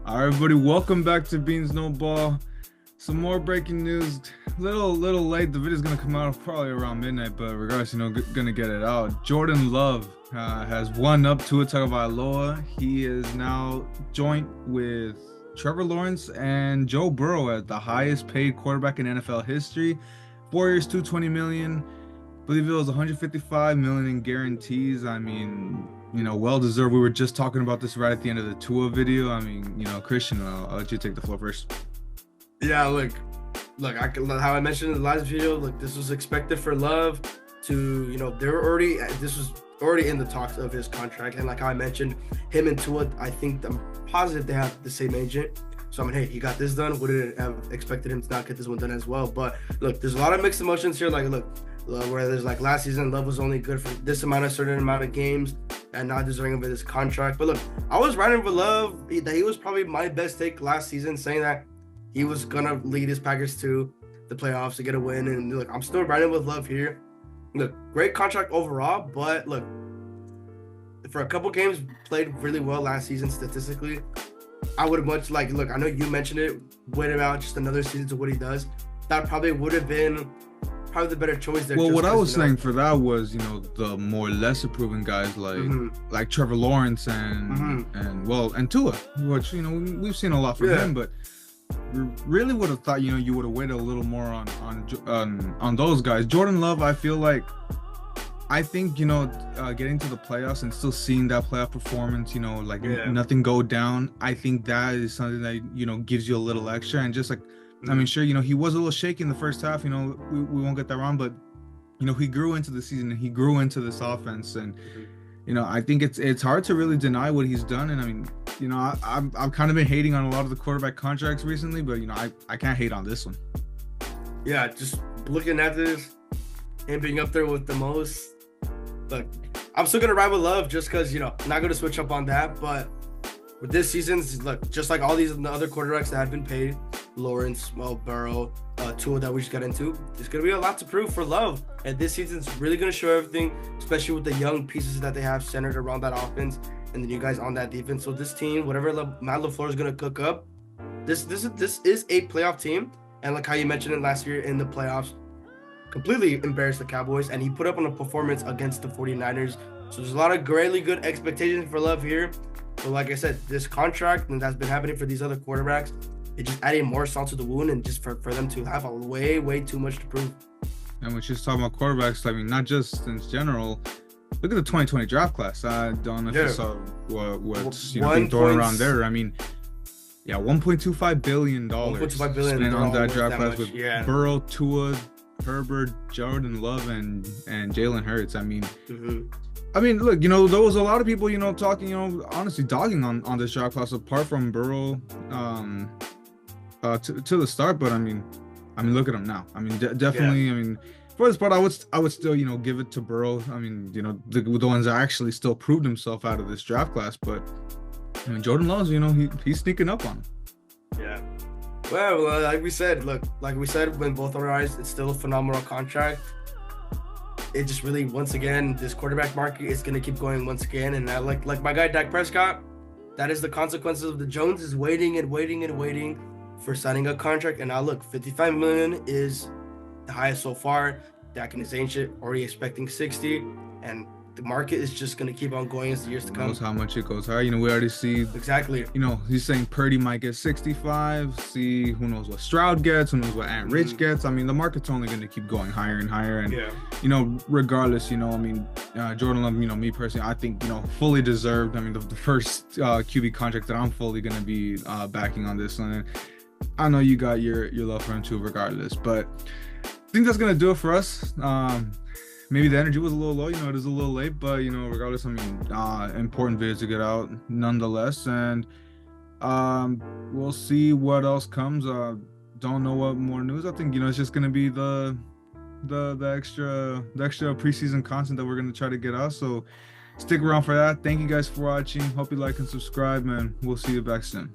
All right, everybody, welcome back to Beans No Ball. Some more breaking news. Little late. The video's gonna come out probably around midnight, but regardless, gonna get it out. Jordan Love has won up Tua Tagovailoa. He is now joint with Trevor Lawrence and Joe Burrow as the highest paid quarterback in NFL history. 4 years, $220 million. I believe it was 155 million in guarantees. I mean, well deserved. We were just talking about this right at the end of the Tua video. I mean, Christian, I'll let you take the floor first. Yeah, look, how I mentioned in the last video, look, this was expected for Love to, this was already in the talks of his contract. And like how I mentioned, him and Tua, I'm positive they have the same agent. So I mean, hey, he got this done. Wouldn't have expected him to not get this one done as well. But look, there's a lot of mixed emotions here. Like, look, where there's like last season, Love was only good for this certain amount of games and not deserving of this contract. But look, I was riding with Love that he was probably my best take last season, saying that he was gonna lead his Packers to the playoffs to get a win. And look, I'm still riding with Love here. Look, great contract overall, but look, for a couple games played really well last season statistically. I would have much like, look, I know you mentioned it, wait about just another season to what he does. That probably would have been probably the better choice there. Well, what I was saying for that was, the more lesser proven guys like Trevor Lawrence and Tua, which we've seen a lot from him, but really would have thought you would have waited a little more on those guys. Jordan Love, I think getting to the playoffs and still seeing that playoff performance, nothing go down. I think that is something that gives you a little extra. And just like, I mean, sure, he was a little shaky in the first half. We won't get that wrong, but he grew into the season and he grew into this offense. And I think it's hard to really deny what he's done. And I mean, I've kind of been hating on a lot of the quarterback contracts recently, but I can't hate on this one. Yeah, just looking at this and being up there with the most. Look, I'm still gonna ride with Love just because not gonna switch up on that. But with this season's, look, just like all these other quarterbacks that have been paid, Lawrence, Burrow, Tua that we just got into, there's gonna be a lot to prove for Love. And this season's really gonna show everything, especially with the young pieces that they have centered around that offense and the new guys on that defense. So this team, whatever Matt LaFleur is gonna cook up, this is a playoff team. And like how you mentioned it last year in the playoffs, completely embarrassed the Cowboys, and he put up on a performance against the 49ers. So there's a lot of really good expectations for Love here. But like I said, this contract, and that's been happening for these other quarterbacks, it just adding more salt to the wound and just for them to have a way too much to prove. And we're just talking about quarterbacks, I mean, not just in general. Look at the 2020 draft class. I don't know if you saw what's being thrown around there. I mean, yeah, $1.25 billion spent on that draft class with Burrow, Tua, Herbert, Jordan Love, and Jalen Hurts. I mean, look, there was a lot of people, talking, honestly dogging on this draft class apart from Burrow, to the start. But I mean, look at him now. I mean, definitely. Yeah. I mean, for this part, I would still, give it to Burrow. I mean, the ones that actually still proved himself out of this draft class. But I mean, Jordan Love, he's sneaking up on him. Yeah. Well, like we said when both our eyes, it's still a phenomenal contract. It just really, once again, this quarterback market is going to keep going once again. And like my guy Dak Prescott, that is the consequences of the Joneses waiting for signing a contract. And now look, $55 million is the highest so far. Dak and his agent already expecting 60, and the market is just going to keep on going as the years to come. Who knows how much it goes higher. We already see. Exactly. He's saying Purdy might get 65. See, who knows what Stroud gets. Who knows what Ant Rich gets. I mean, the market's only going to keep going higher and higher. And, regardless, Jordan Love, me personally, I think, fully deserved. I mean, the first QB contract that I'm fully going to be backing on this one. And I know you got your love for him too, regardless. But I think that's going to do it for us. Maybe the energy was a little low, it is a little late, but, regardless, I mean, important videos to get out nonetheless. And we'll see what else comes. Don't know what more news. I think, it's just going to be the extra preseason content that we're going to try to get out. So stick around for that. Thank you guys for watching. Hope you like and subscribe, and we'll see you back soon.